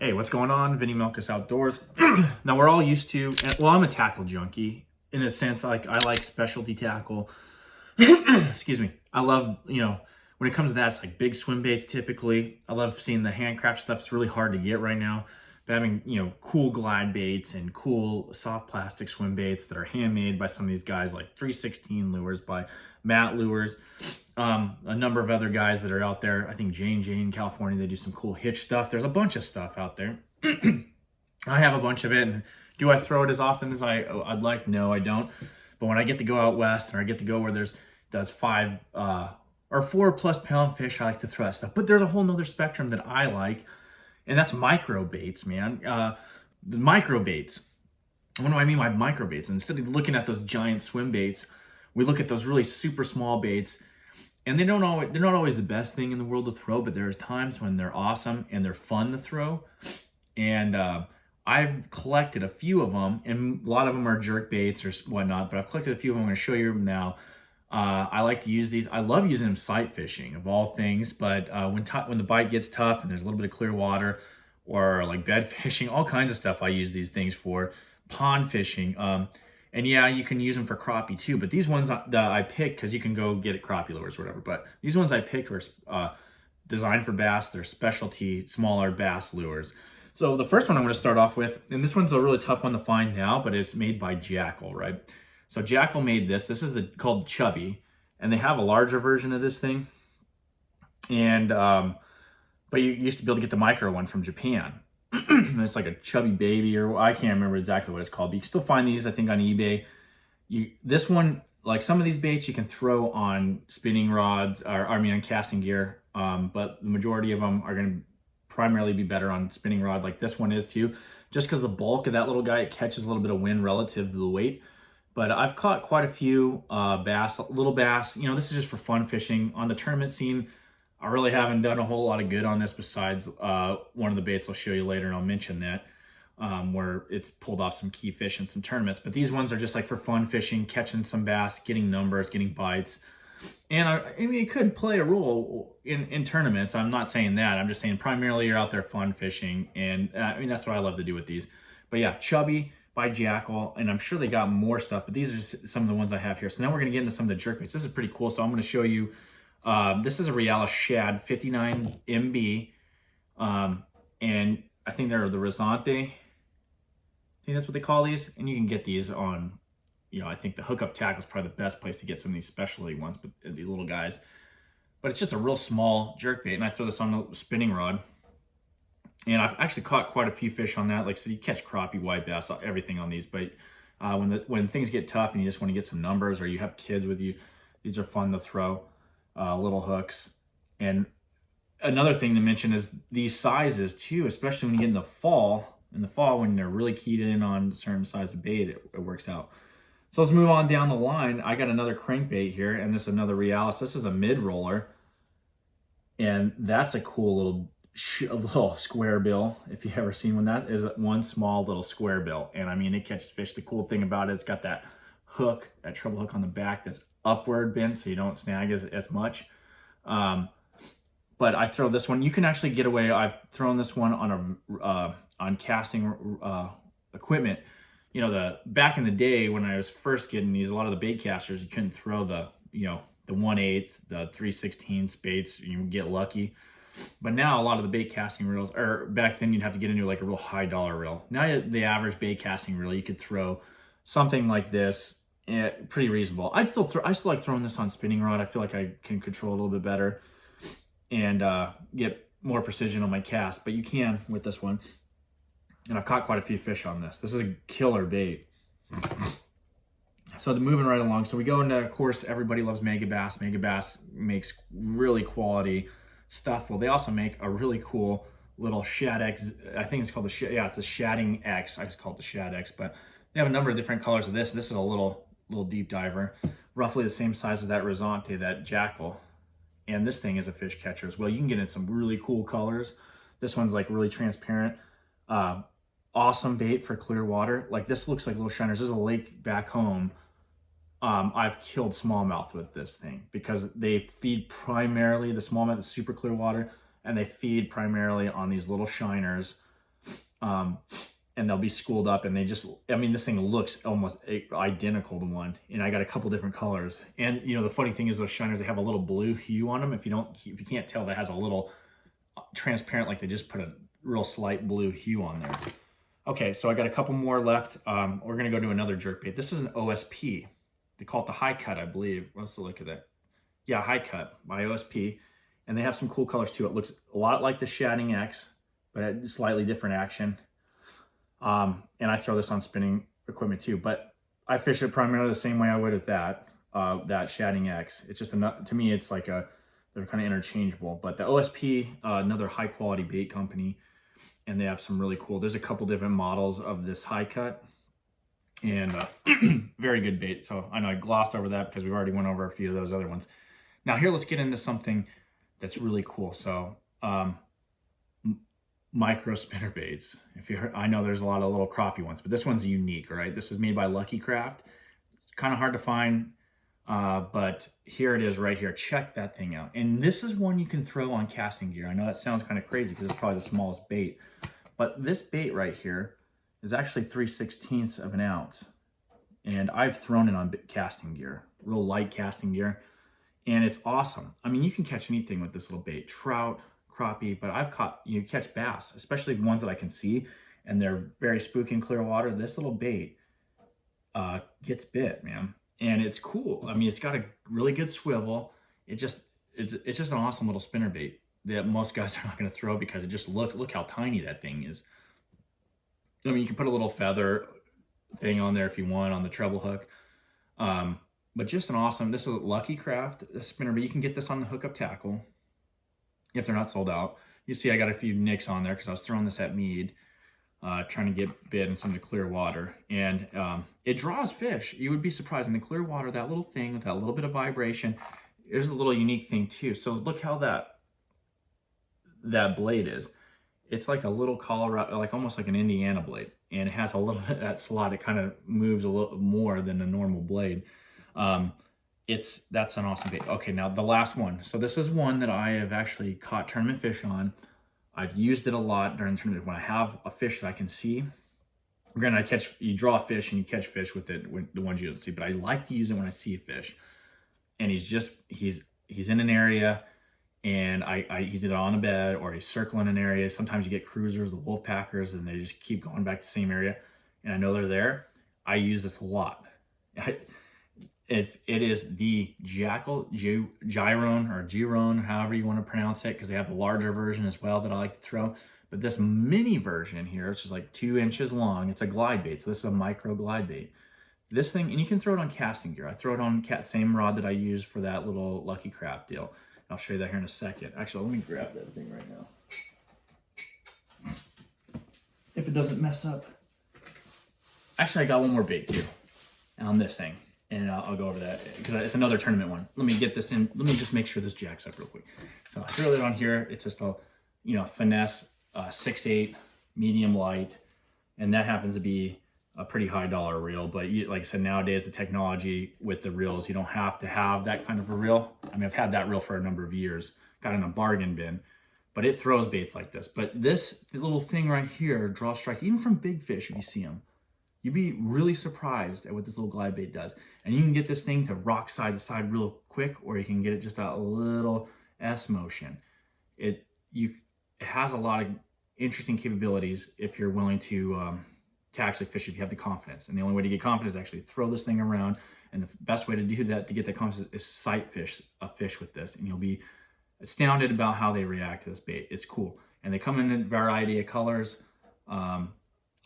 Hey, what's going on? Vinny Melkus Outdoors. Now we're all used to, well, I'm a tackle junkie in a sense. I like specialty tackle. Excuse me. I love, when it comes to that, it's like big swim baits typically. I love seeing the handcraft stuff. It's really hard to get right now. But having, cool glide baits and cool soft plastic swim baits that are handmade by some of these guys like 316 Lures by Matt Lures. A number of other guys that are out there. I think J&J in California, they do some cool hitch stuff. There's a bunch of stuff out there. I have a bunch of it. And do I throw it as often as I'd like? No, I don't. But when I get to go out west, or I get to go where there's 5 or 4+ pound fish, I like to throw that stuff. But there's a whole nother spectrum that I like, and that's micro baits, man. The micro baits. What do I mean by micro baits? Instead of looking at those giant swim baits, we look at those really super small baits. And they're not always the best thing in the world to throw, but there's times when they're awesome and they're fun to throw. And I've collected a few of them, and a lot of them are jerk baits or whatnot, but I've collected a few of them. I'm going to show you them now. I like to use these. I love using them sight fishing, of all things, but when the bite gets tough and there's a little bit of clear water, or like bed fishing, all kinds of stuff I use these things for. Pond fishing. And yeah, you can use them for crappie too, but these ones that I picked, because you can go get at crappie lures or whatever, but these ones I picked were designed for bass. They're specialty, smaller bass lures. So the first one I'm going to start off with, and this one's a really tough one to find now, but it's made by Jackal, right? So Jackal made this. This is called Chubby, and they have a larger version of this thing. And but you used to be able to get the micro one from Japan. It's like a Chubby Baby, or I can't remember exactly what it's called, but you can still find these, I think, on eBay. This one, like some of these baits, you can throw on spinning rods, on casting gear, but the majority of them are going to primarily be better on spinning rod, like this one is too, just because the bulk of that little guy, it catches a little bit of wind relative to the weight. But I've caught quite a few bass, little bass. This is just for fun fishing. On the tournament scene, I really haven't done a whole lot of good on this, besides one of the baits I'll show you later, and I'll mention that, where it's pulled off some key fish in some tournaments. But these ones are just like for fun fishing, catching some bass, getting numbers, getting bites. And I mean, it could play a role in tournaments. I'm not saying that. I'm just saying primarily you're out there fun fishing. And that's what I love to do with these. But yeah, Chubby by Jackal, and I'm sure they got more stuff, but these are just some of the ones I have here. So now we're going to get into some of the jerkbaits. This is pretty cool. So I'm going to show you. This is a Realis Shad 59 MB, and I think they're the Risante. I think that's what they call these, and you can get these on, I think the hookup tackle is probably the best place to get some of these specialty ones, but the little guys. But it's just a real small jerkbait, and I throw this on the spinning rod, and I've actually caught quite a few fish on that. Like, so you catch crappie, white bass, everything on these. But when things get tough and you just want to get some numbers, or you have kids with you, these are fun to throw. Little hooks. And another thing to mention is these sizes too, especially when you get in the fall. In the fall, when they're really keyed in on a certain size of bait, it works out. So let's move on down the line. I got another crankbait here, and this is another Realis. This is a mid-roller, and that's a cool little square bill. If you've ever seen one, that is one small little square bill. And I mean, it catches fish. The cool thing about it, it's got that hook, that treble hook on the back that's upward bent, so you don't snag as much. But I throw this one. You can actually get away. I've thrown this one on casting equipment. Back in the day when I was first getting these, a lot of the bait casters, you couldn't throw the 1/8, the 3/16 baits. You would get lucky. But now a lot of the bait casting reels, or back then you'd have to get into like a real high dollar reel. Now the average bait casting reel, you could throw something like this. Pretty reasonable. I still like throwing this on spinning rod. I feel like I can control a little bit better and get more precision on my cast, but you can with this one. And I've caught quite a few fish on this. This is a killer bait. So moving right along. So we go into, of course, everybody loves Mega Bass. Mega Bass makes really quality stuff. Well, they also make a really cool little Shad X. I think it's called it's the Shadding X. I just call it the Shad X, but they have a number of different colors of this. This is a little deep diver, roughly the same size as that Risante, that Jackal. And this thing is a fish catcher as well. You can get in some really cool colors. This one's like really transparent. Awesome bait for clear water. Like, this looks like little shiners. There's a lake back home. I've killed smallmouth with this thing because they feed primarily, the smallmouth is super clear water, and they feed primarily on these little shiners and they'll be schooled up, and I mean, this thing looks almost identical to one, and I got a couple different colors. And you know, the funny thing is those shiners, they have a little blue hue on them. If you can't tell, that has a little transparent, like they just put a real slight blue hue on there. Okay, so I got a couple more left. We're gonna go to another jerkbait. This is an OSP. They call it the High Cut, I believe. Let's look at that. Yeah, High Cut by OSP. And they have some cool colors too. It looks a lot like the Shading X, but slightly different action. And I throw this on spinning equipment too, but I fish it primarily the same way I would with that Shading X. It's just to me, it's like they're kind of interchangeable. But the OSP, another high quality bait company, and they have some really cool, there's a couple different models of this High Cut, and very good bait. So I know I glossed over that because we've already went over a few of those other ones. Now here, let's get into something that's really cool. So micro spinner baits. I know there's a lot of little crappie ones, but this one's unique, right? This is made by Lucky Craft. It's kind of hard to find, but here it is right here. Check that thing out. And this is one you can throw on casting gear. I know that sounds kind of crazy because it's probably the smallest bait, but this bait right here is actually 3/16 of an ounce. And I've thrown it on casting gear, real light casting gear, and it's awesome. I mean, you can catch anything with this little bait, trout, crappie, but you catch bass, especially ones that I can see, and they're very spooky in clear water. This little bait gets bit, man. And it's cool. I mean, it's got a really good swivel. It's just an awesome little spinner bait that most guys are not going to throw because it just look how tiny that thing is. I mean, you can put a little feather thing on there if you want on the treble hook. But just an awesome, this is a Lucky Craft spinner, but you can get this on the hookup tackle if they're not sold out. You see I got a few nicks on there because I was throwing this at Mead, trying to get bit in some of the clear water. And it draws fish. You would be surprised in the clear water, that little thing with that little bit of vibration. There's a little unique thing too. So look how that blade is. It's like a little Colorado, like almost like an Indiana blade. And it has a little bit of that slot. It kind of moves a little more than a normal blade. That's an awesome bait. Okay, now the last one. So this is one that I have actually caught tournament fish on. I've used it a lot during the tournament when I have a fish that I can see. Granted, you draw a fish and you catch fish with it, with the ones you don't see, but I like to use it when I see a fish. And he's in an area, and he's either on a bed or he's circling an area. Sometimes you get cruisers, the wolf packers, and they just keep going back to the same area. And I know they're there. I use this a lot. It is the Jackal Gyron or Giron, however you want to pronounce it, because they have the larger version as well that I like to throw. But this mini version here, it's just like 2 inches long. It's a glide bait, so this is a micro glide bait. This thing, and you can throw it on casting gear. I throw it on same rod that I use for that little Lucky Craft deal. I'll show you that here in a second. Actually, let me grab that thing right now, if it doesn't mess up. Actually, I got one more bait too on this thing. And I'll go over that because it's another tournament one. Let me get this in. Let me just make sure this jacks up real quick. So I throw it on here. It's just a, finesse 6/8 medium light, and that happens to be a pretty high dollar reel. But like I said, nowadays the technology with the reels, you don't have to have that kind of a reel. I mean, I've had that reel for a number of years. Got in a bargain bin, but it throws baits like this. But this little thing right here draws strikes even from big fish if you see them. You'd be really surprised at what this little glide bait does. And you can get this thing to rock side to side real quick, or you can get it just a little S motion. It has a lot of interesting capabilities if you're willing to actually fish, if you have the confidence. And the only way to get confidence is actually throw this thing around. And the best way to do that, to get that confidence, is sight fish a fish with this. And you'll be astounded about how they react to this bait. It's cool. And they come in a variety of colors.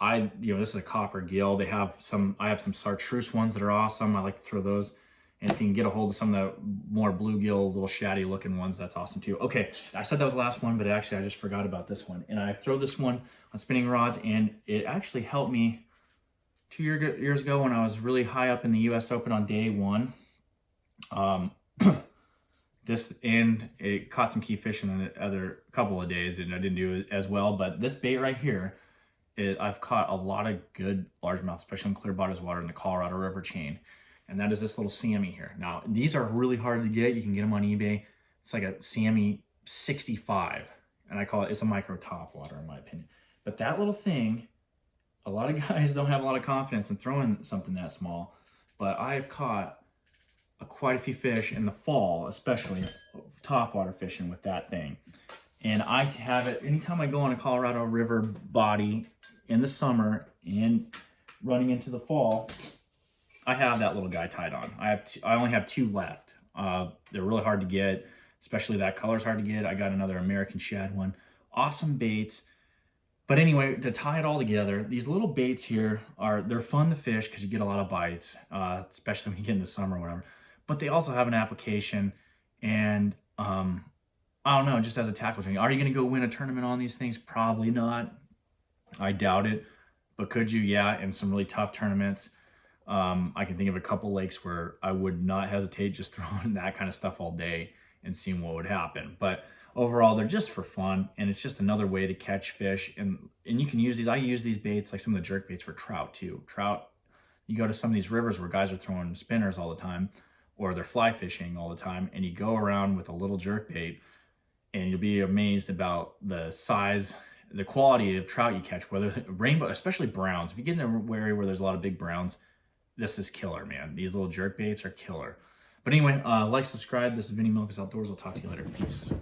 This is a copper gill. I have some chartreuse ones that are awesome. I like to throw those. And if you can get a hold of some of the more bluegill, little shaddy looking ones, that's awesome too. Okay, I said that was the last one, but actually I just forgot about this one. And I throw this one on spinning rods, and it actually helped me 2 years ago when I was really high up in the US Open on day one. It caught some key fish in the other couple of days, and I didn't do it as well. But this bait right here, I've caught a lot of good largemouth, especially in clear bottom water in the Colorado River chain. And that is this little Sammy here. Now, these are really hard to get. You can get them on eBay. It's like a Sammy 65. And it's a micro top water in my opinion. But that little thing, a lot of guys don't have a lot of confidence in throwing something that small. But I've caught quite a few fish in the fall, especially topwater fishing with that thing. And I have it anytime I go on a Colorado River body in the summer and running into the fall. I have that little guy tied on. I only have 2 left. They're really hard to get, especially that color's hard to get. I got another American shad one. Awesome baits. But anyway, to tie it all together, these little baits here they're fun to fish because you get a lot of bites, especially when you get in the summer or whatever. But they also have an application, and I don't know, just as a tackle training. Are you going to go win a tournament on these things? Probably not. I doubt it. But could you? Yeah, in some really tough tournaments. I can think of a couple lakes where I would not hesitate just throwing that kind of stuff all day and seeing what would happen. But overall, they're just for fun, and it's just another way to catch fish. And you can use these. I use these baits, like some of the jerk baits, for trout too. Trout, you go to some of these rivers where guys are throwing spinners all the time, or they're fly fishing all the time, and you go around with a little jerk bait, and you'll be amazed about the size, the quality of trout you catch, whether rainbow, especially browns. If you get in an area where there's a lot of big browns, this is killer, man. These little jerk baits are killer. But anyway, like, subscribe. This is Vinny Milkus Outdoors. I'll talk to you later. Peace.